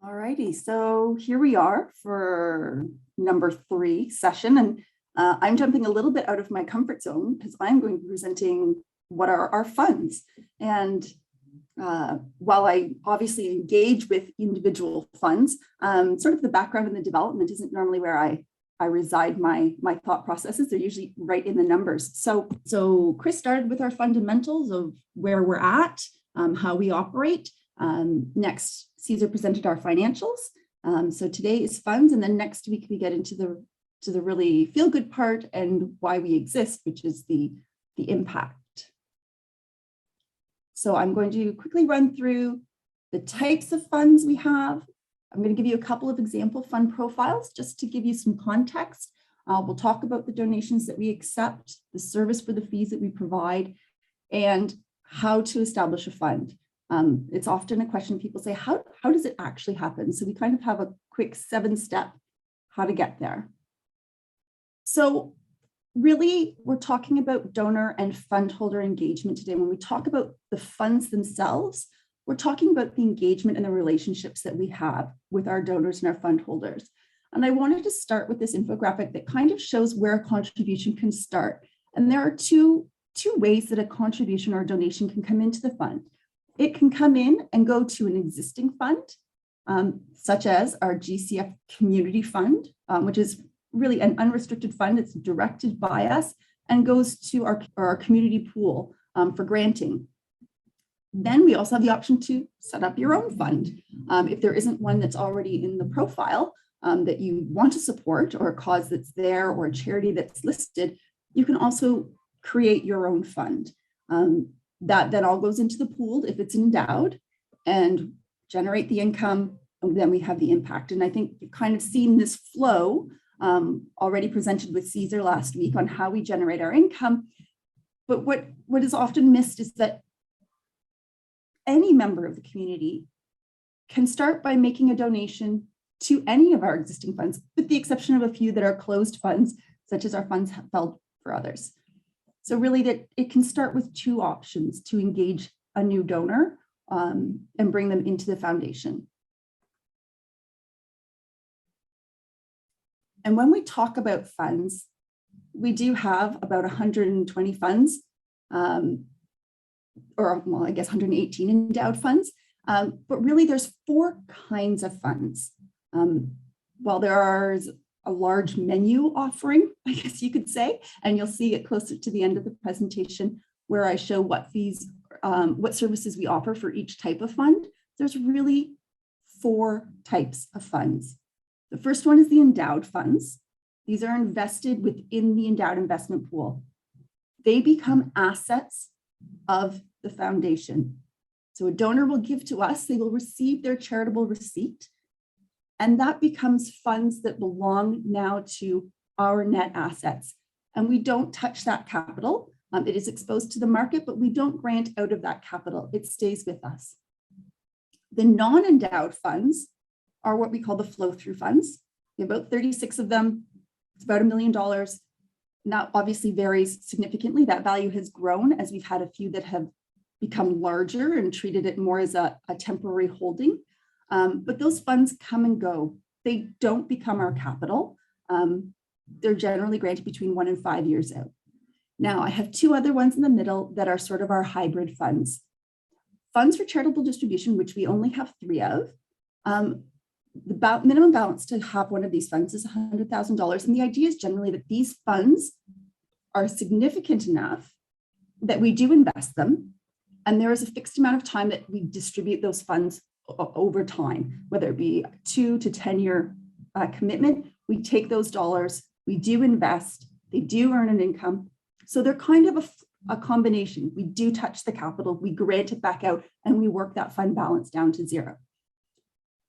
Alrighty, so here we are for number 3 session, and I'm jumping a little bit out of my comfort zone because I'm going to be presenting what are our funds. And while I obviously engage with individual funds, sort of the background and the development isn't normally where I reside my thought processes. They're usually right in the numbers. So Chris started with our fundamentals of where we're at, how we operate. Next, Caesar presented our financials. So today is funds, and then next week we get into the really feel-good part and why we exist, which is the impact. So I'm going to quickly run through the types of funds we have. I'm going to give you a couple of example fund profiles just to give you some context. We'll talk about the donations that we accept, the service for the fees that we provide, and how to establish a fund. It's often a question people say, how does it actually happen? So we kind of have a quick 7-step how to get there. So really, we're talking about donor and fund holder engagement today. When we talk about the funds themselves, we're talking about the engagement and the relationships that we have with our donors and our fund holders. And I wanted to start with this infographic that kind of shows where a contribution can start. And there are two ways that a contribution or a donation can come into the fund. It can come in and go to an existing fund, such as our GCF Community Fund, which is really an unrestricted fund. It's directed by us and goes to our community pool for granting. Then we also have the option to set up your own fund. If there isn't one that's already in the profile that you want to support, or a cause that's there, or a charity that's listed, you can also create your own fund. That then all goes into the pool if it's endowed and generate the income, and then we have the impact. And I think you've kind of seen this flow already presented with Caesar last week on how we generate our income. But what is often missed is that any member of the community can start by making a donation to any of our existing funds, with the exception of a few that are closed funds, such as our funds held for others. So really that it can start with 2 options to engage a new donor and bring them into the foundation. And when we talk about funds, we do have about 120 funds, or well, I guess 118 endowed funds, but really there's 4 kinds of funds. While there is a large menu offering, I guess you could say, and you'll see it closer to the end of the presentation where I show what fees, what services we offer for each type of fund. There's really 4 types of funds. The first one is the endowed funds. These are invested within the endowed investment pool. They become assets of the foundation. So a donor will give to us, they will receive their charitable receipt, and that becomes funds that belong now to our net assets. And we don't touch that capital. It is exposed to the market, but we don't grant out of that capital. It stays with us. The non-endowed funds are what we call the flow-through funds. We have about 36 of them. It's about $1 million. And that obviously varies significantly. That value has grown as we've had a few that have become larger and treated it more as a temporary holding. But those funds come and go. They don't become our capital. They're generally granted between 1 and 5 years out. Now, I have 2 other ones in the middle that are sort of our hybrid funds. Funds for charitable distribution, which we only have 3 of. The minimum balance to have one of these funds is $100,000. And the idea is generally that these funds are significant enough that we do invest them. And there is a fixed amount of time that we distribute those funds over time, whether it be 2 to 10-year commitment. We take those dollars, we do invest, they do earn an income. So they're kind of a combination. We do touch the capital, we grant it back out, and we work that fund balance down to 0.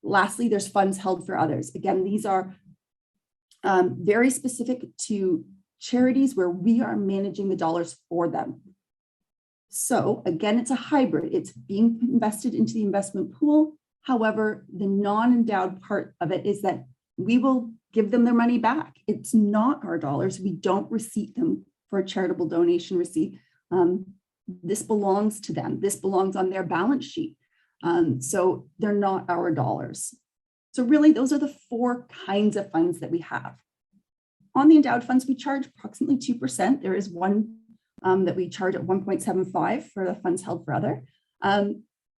Lastly, there's funds held for others. Again, these are very specific to charities where we are managing the dollars for them. So again, it's a hybrid. It's being invested into the investment pool. However, the non-endowed part of it is that we will give them their money back. It's not our dollars. We don't receipt them for a charitable donation receipt. This belongs to them. This belongs on their balance sheet. So they're not our dollars. So really, those are the four kinds of funds that we have. On the endowed funds, we charge approximately 2%. There is one that we charge at 1.75 for the funds held for other.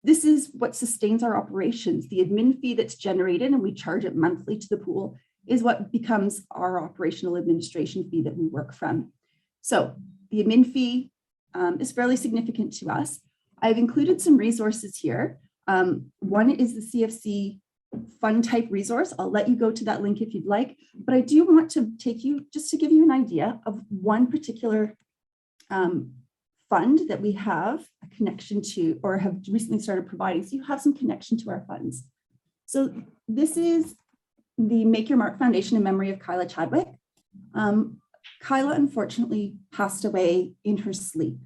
This is what sustains our operations. The admin fee that's generated, and we charge it monthly to the pool, is what becomes our operational administration fee that we work from. So the admin fee is fairly significant to us. I've included some resources here. One is the CFC fund type resource. I'll let you go to that link if you'd like, but I do want to take you just to give you an idea of one particular fund that we have a connection to or have recently started providing. So you have some connection to our funds. So this is the Make Your Mark Foundation in memory of Kyla Chadwick. Kyla unfortunately passed away in her sleep.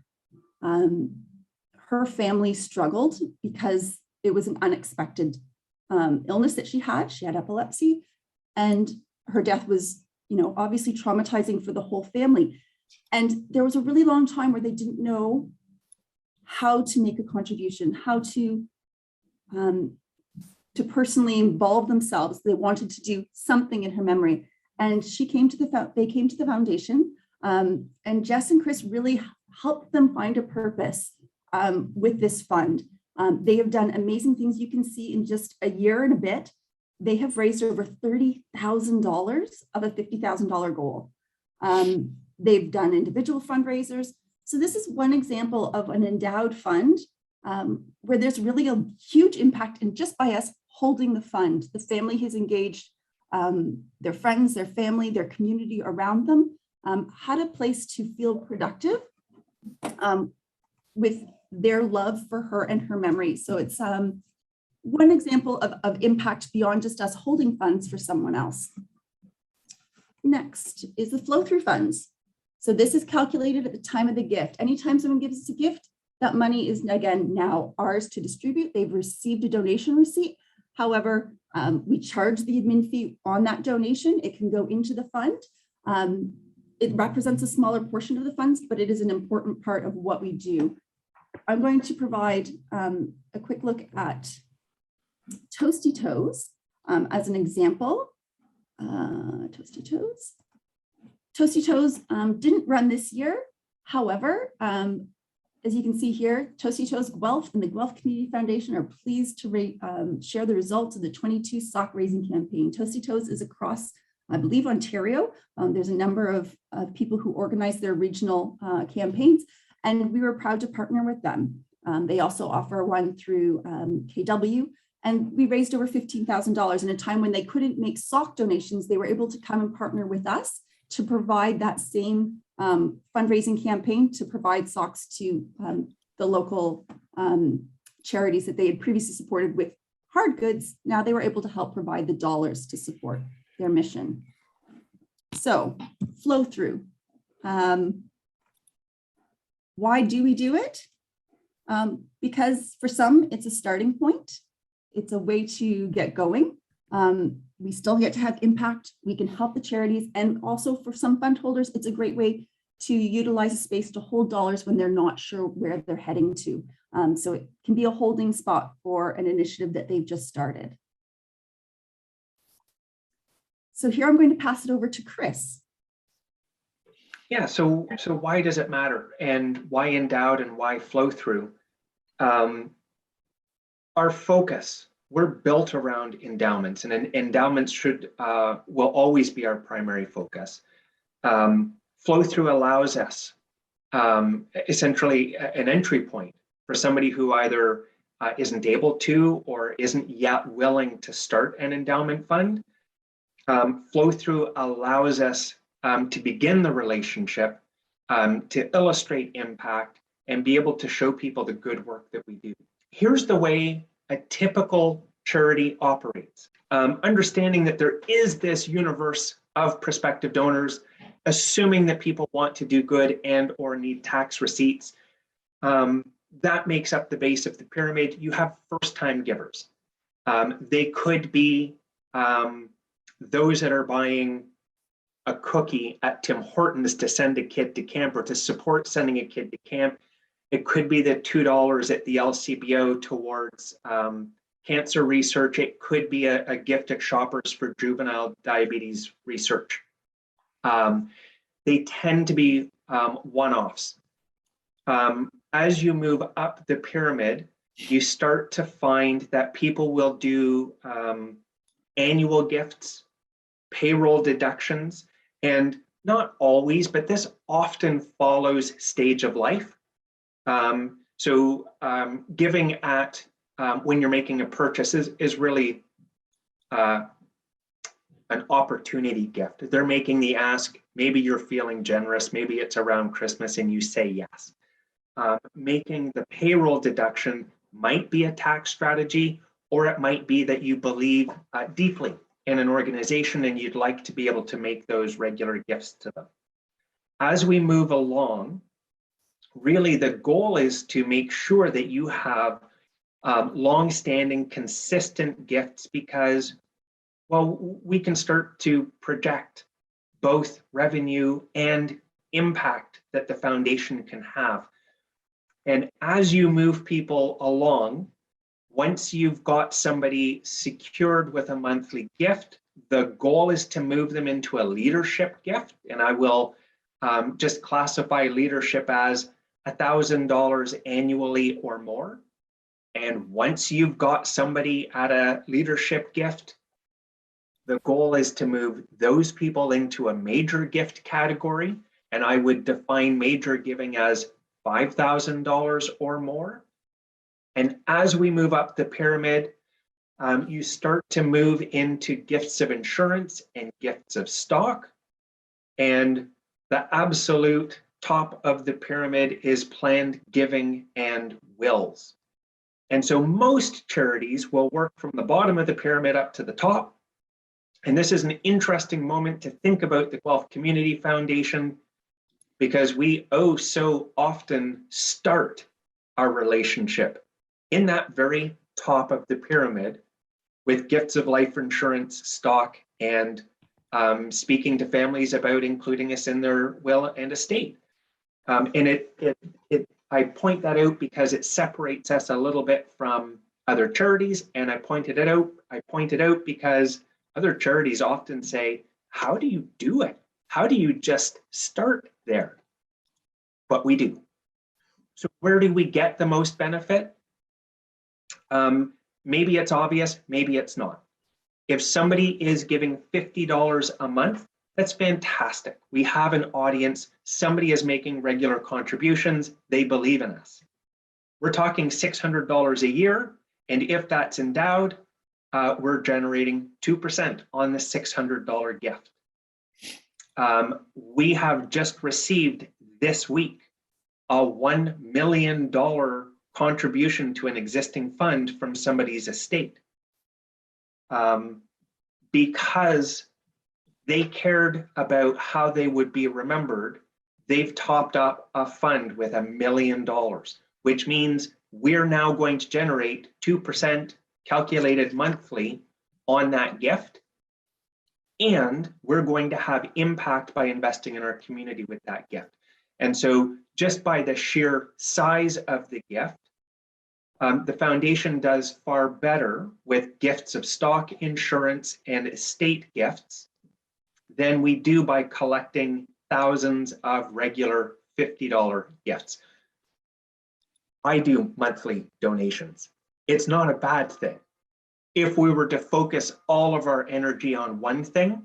Her family struggled because it was an unexpected illness that she had. She had epilepsy, and her death was, obviously traumatizing for the whole family. And there was a really long time where they didn't know how to make a contribution, how to personally involve themselves. They wanted to do something in her memory. And they came to the foundation, and Jess and Chris really helped them find a purpose with this fund. They have done amazing things. You can see in just a year and a bit, they have raised over $30,000 of a $50,000 goal. They've done individual fundraisers. So this is one example of an endowed fund where there's really a huge impact, and just by us holding the fund, the family has engaged their friends, their family, their community around them, had a place to feel productive with their love for her and her memory. So it's one example of impact beyond just us holding funds for someone else. Next is the flow-through funds. So this is calculated at the time of the gift. Anytime someone gives us a gift, that money is, again, now ours to distribute. They've received a donation receipt. However, we charge the admin fee on that donation. It can go into the fund. It represents a smaller portion of the funds, but it is an important part of what we do. I'm going to provide a quick look at Toasty Toes as an example. Toasty Toes. Toasty Toes didn't run this year. However, as you can see here, Toasty Toes Guelph and the Guelph Community Foundation are pleased to share the results of the 22 sock raising campaign. Toasty Toes is across, I believe, Ontario. There's a number of people who organize their regional campaigns, and we were proud to partner with them. They also offer one through KW, and we raised over $15,000 in a time when they couldn't make sock donations. They were able to come and partner with us to provide that same fundraising campaign to provide socks to the local charities that they had previously supported with hard goods. Now they were able to help provide the dollars to support their mission. So flow through. Why do we do it? Because for some, it's a starting point. It's a way to get going. We still get to have impact. We can help the charities. And also for some fund holders, it's a great way to utilize a space to hold dollars when they're not sure where they're heading to. So it can be a holding spot for an initiative that they've just started. So here I'm going to pass it over to Chris. Yeah, so why does it matter, and why endowed and why flow through? Our focus, we're built around endowments, and endowments will always be our primary focus. Flow through allows us essentially an entry point for somebody who either isn't able to or isn't yet willing to start an endowment fund. Flow through allows us to begin the relationship, to illustrate impact, and be able to show people the good work that we do. Here's the way a typical charity operates. Understanding that there is this universe of prospective donors, assuming that people want to do good and or need tax receipts. That makes up the base of the pyramid. You have first-time givers. They could be those that are buying a cookie at Tim Hortons to send a kid to camp or to support sending a kid to camp. It could be the $2 at the LCBO towards cancer research. It could be a gift at Shoppers for juvenile diabetes research. They tend to be one-offs. As you move up the pyramid, you start to find that people will do annual gifts, payroll deductions, and not always, but this often follows stage of life. So giving at when you're making a purchase is really an opportunity gift. They're making the ask, maybe you're feeling generous, maybe it's around Christmas and you say yes. Making the payroll deduction might be a tax strategy, or it might be that you believe deeply in an organization and you'd like to be able to make those regular gifts to them. As we move along, really the goal is to make sure that you have long-standing, consistent gifts, because, well, we can start to project both revenue and impact that the foundation can have. And as you move people along, once you've got somebody secured with a monthly gift, the goal is to move them into a leadership gift. And I will just classify leadership as $1,000 annually or more. And once you've got somebody at a leadership gift, the goal is to move those people into a major gift category. And I would define major giving as $5,000 or more. And as we move up the pyramid, you start to move into gifts of insurance and gifts of stock. And the absolute top of the pyramid is planned giving and wills. And so most charities will work from the bottom of the pyramid up to the top. And this is an interesting moment to think about the Guelph Community Foundation, because we so often start our relationship in that very top of the pyramid with gifts of life insurance, stock, and speaking to families about including us in their will and estate. And I point that out because it separates us a little bit from other charities, and I point it out because other charities often say, how do you do it? How do you just start there? But we do. So where do we get the most benefit? Maybe it's obvious, maybe it's not. If somebody is giving $50 a month, that's fantastic. We have an audience, somebody is making regular contributions, they believe in us. We're talking $600 a year, and if that's endowed, we're generating 2% on the $600 gift. We have just received this week a $1 million contribution to an existing fund from somebody's estate, because they cared about how they would be remembered. They've topped up a fund with $1 million, which means we're now going to generate 2% calculated monthly on that gift. And we're going to have impact by investing in our community with that gift. And so just by the sheer size of the gift, the foundation does far better with gifts of stock, insurance, and estate gifts than we do by collecting thousands of regular $50 gifts. I do monthly donations. It's not a bad thing. If we were to focus all of our energy on one thing,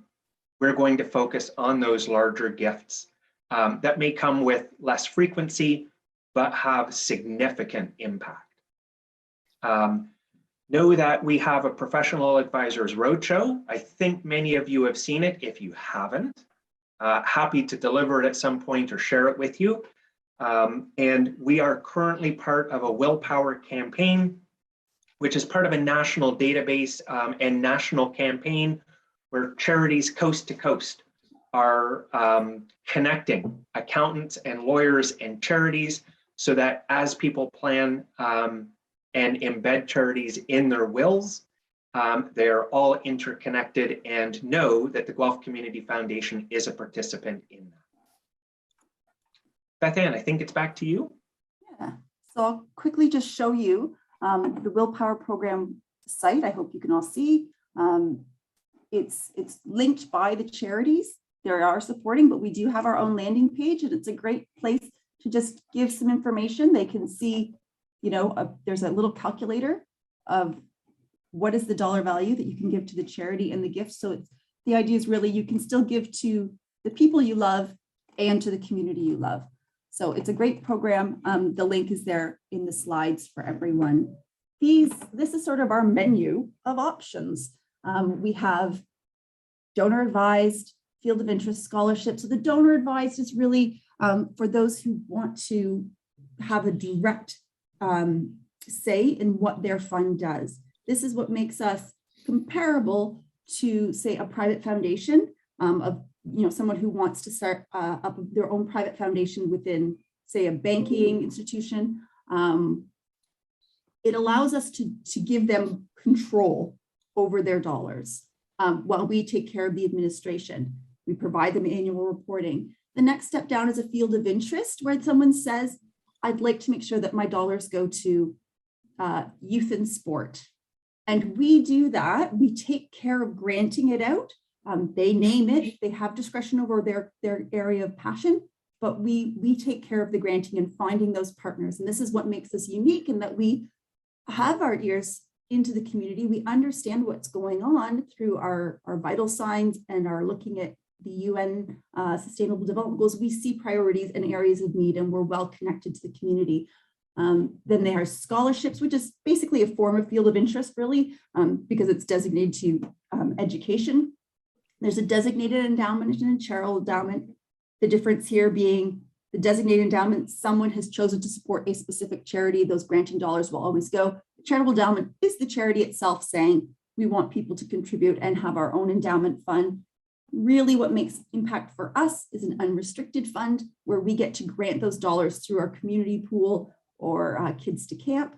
we're going to focus on those larger gifts that may come with less frequency, but have significant impact. Know that we have a professional advisors roadshow. I think many of you have seen it. If you haven't, happy to deliver it at some point or share it with you. And we are currently part of a willpower campaign, which is part of a national database and national campaign where charities coast to coast are connecting accountants and lawyers and charities so that as people plan and embed charities in their wills, they're all interconnected and know that the Guelph Community Foundation is a participant in that. Beth Ann, I think it's back to you. Yeah, so I'll quickly just show you the Willpower program site. I hope you can all see. It's linked by the charities they are supporting, but we do have our own landing page, and it's a great place to just give some information. They can see, there's a little calculator of what is the dollar value that you can give to the charity and the gift. So the idea is really you can still give to the people you love and to the community you love. So it's a great program. The link is there in the slides for everyone. This is sort of our menu of options. We have donor advised, field of interest scholarships. So the donor advised is really for those who want to have a direct say in what their fund does. This is what makes us comparable to, say, a private foundation of someone who wants to start up their own private foundation within, say, a banking institution. It allows us to give them control over their dollars while we take care of the administration. We provide them annual reporting. The next step down is a field of interest where someone says, I'd like to make sure that my dollars go to youth and sport. And we do that. We take care of granting it out. They name it. They have discretion over their area of passion, but we take care of the granting and finding those partners. And this is what makes us unique in that we have our ears into the community. We understand what's going on through our vital signs and are looking at the UN Sustainable Development Goals. We see priorities and areas of need, and we're well connected to the community. Then there are scholarships, which is basically a form of field of interest, really, because it's designated to education. There's a designated endowment and a charitable endowment. The difference here being the designated endowment, someone has chosen to support a specific charity, those granting dollars will always go. The charitable endowment is the charity itself saying, we want people to contribute and have our own endowment fund. Really what makes impact for us is an unrestricted fund where we get to grant those dollars through our community pool or Kids to Camp.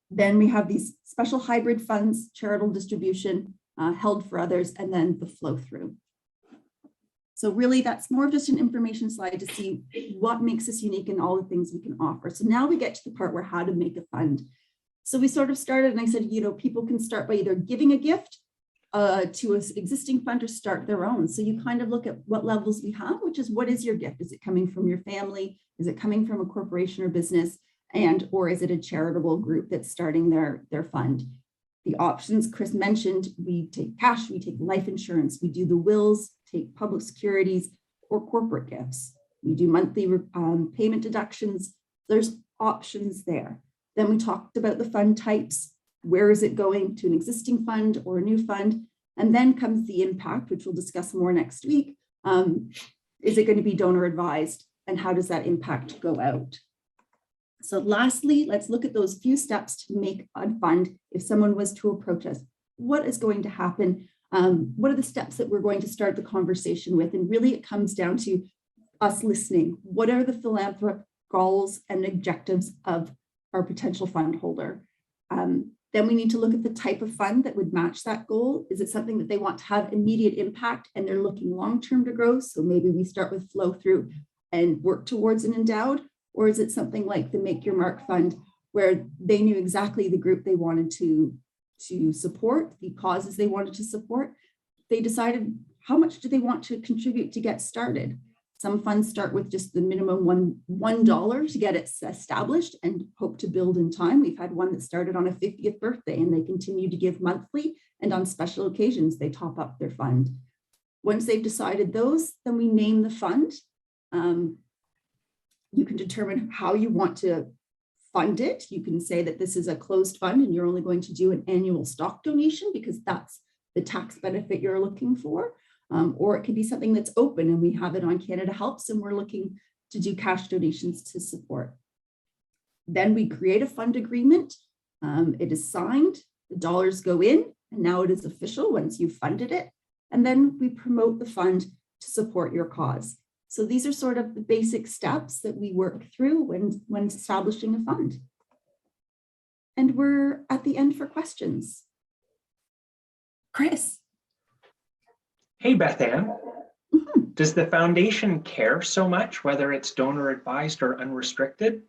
Then we have these special hybrid funds, charitable distribution, held for others, and then the flow through. So really that's more of just an information slide to see what makes us unique and all the things we can offer. So now we get to the part where how to make a fund. So we sort of started and I said, people can start by either giving a gift to an existing fund or start their own. So you kind of look at what levels we have, which is what is your gift? Is it coming from your family? Is it coming from a corporation or business? Or is it a charitable group that's starting their fund? The options Chris mentioned, we take cash, we take life insurance, we do the wills, take public securities or corporate gifts. We do monthly payment deductions. There's options there. Then we talked about the fund types. Where is it going, to an existing fund or a new fund? And then comes the impact, which we'll discuss more next week. Is it going to be donor advised? And how does that impact go out? So lastly, let's look at those few steps to make a fund. If someone was to approach us, what is going to happen? What are the steps that we're going to start the conversation with? And really it comes down to us listening. What are the philanthropic goals and objectives of our potential fund holder? Then we need to look at the type of fund that would match that goal. Is it something that they want to have immediate impact and they're looking long-term to grow? So maybe we start with flow through and work towards an endowed, or is it something like the Make Your Mark Fund where they knew exactly the group they wanted to support, the causes they wanted to support. They decided how much do they want to contribute to get started. Some funds start with just the minimum $1 to get it established and hope to build in time. We've had one that started on a 50th birthday and they continue to give monthly, and on special occasions, they top up their fund. Once they've decided those, then we name the fund. You can determine how you want to fund it. You can say that this is a closed fund and you're only going to do an annual stock donation because that's the tax benefit you're looking for. Or it could be something that's open and we have it on Canada Helps and we're looking to do cash donations to support. Then we create a fund agreement. It is signed, the dollars go in, and now it is official once you've funded it. And then we promote the fund to support your cause. So these are sort of the basic steps that we work through when establishing a fund. And we're at the end for questions. Chris. Hey, Beth Ann. Does the foundation care so much whether it's donor advised or unrestricted?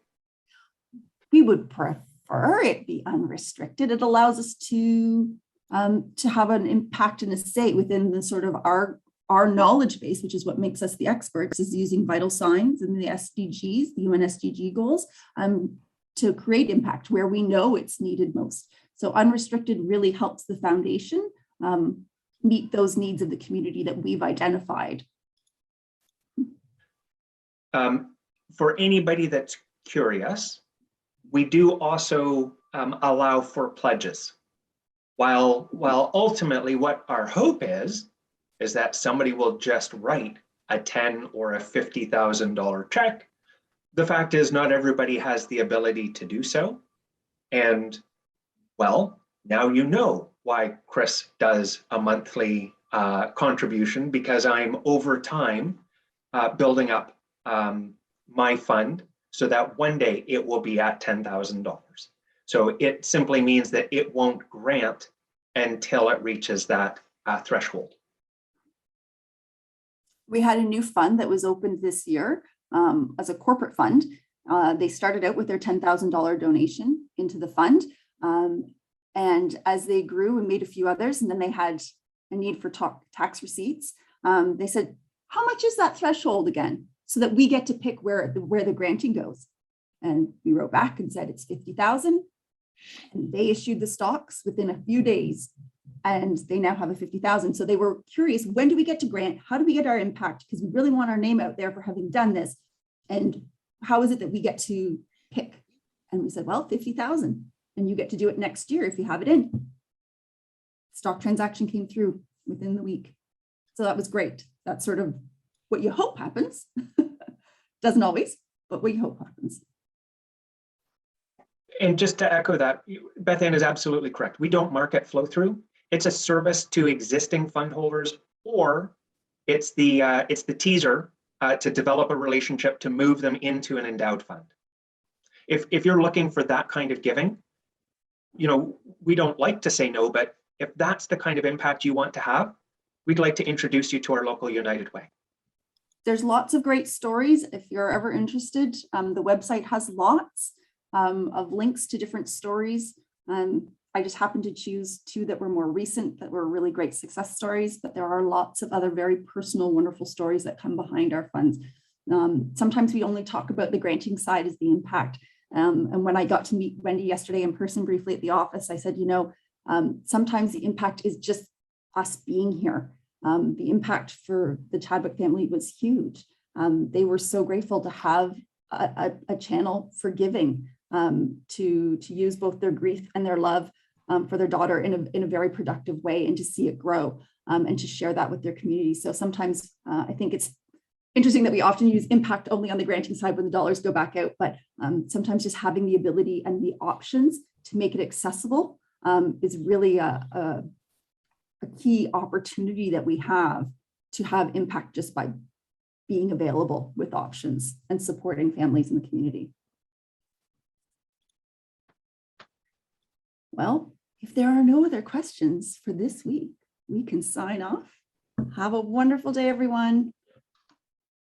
We would prefer prefer it be unrestricted. It allows us to have an impact and a say within the sort of our knowledge base, which is what makes us the experts, is using vital signs and the SDGs, the UN SDG goals, to create impact where we know it's needed most. So unrestricted really helps the foundation meet those needs of the community that we've identified. For anybody that's curious, we do also allow for pledges. While ultimately what our hope is that somebody will just write a $10,000 or a $50,000 check. The fact is not everybody has the ability to do so. And well, now you know why Chris does a monthly contribution, because I'm over time building up my fund so that one day it will be at $10,000. So it simply means that it won't grant until it reaches that threshold. We had a new fund that was opened this year as a corporate fund. They started out with their $10,000 donation into the fund. And as they grew and made a few others, and then they had a need for tax receipts, they said, how much is that threshold again? So that we get to pick where the granting goes. And we wrote back and said, it's 50,000. And they issued the stocks within a few days. And they now have a 50,000. So they were curious, when do we get to grant? How do we get our impact? Because we really want our name out there for having done this. And how is it that we get to pick? And we said, well, 50,000. And you get to do it next year if you have it in. Stock transaction came through within the week. So that was great. That's sort of what you hope happens. Doesn't always, but what you hope happens. And just to echo that, Beth Ann is absolutely correct. We don't market flow through. It's a service to existing fund holders, or it's the teaser to develop a relationship to move them into an endowed fund. If you're looking for that kind of giving, you know, we don't like to say no, but if that's the kind of impact you want to have, we'd like to introduce you to our local United Way. There's lots of great stories. If you're ever interested, the website has lots of links to different stories. I just happened to choose two that were more recent, that were really great success stories, but there are lots of other very personal, wonderful stories that come behind our funds. Sometimes we only talk about the granting side as the impact. And when I got to meet Wendy yesterday in person briefly at the office, I said, you know, sometimes the impact is just us being here. The impact for the Chadwick family was huge. They were so grateful to have a channel for giving, to use both their grief and their love for their daughter in a very productive way, and to see it grow and to share that with their community. So sometimes I think it's interesting that we often use impact only on the granting side when the dollars go back out, but sometimes just having the ability and the options to make it accessible is really a key opportunity that we have to have impact just by being available with options and supporting families in the community. Well, if there are no other questions for this week, we can sign off. Have a wonderful day, everyone.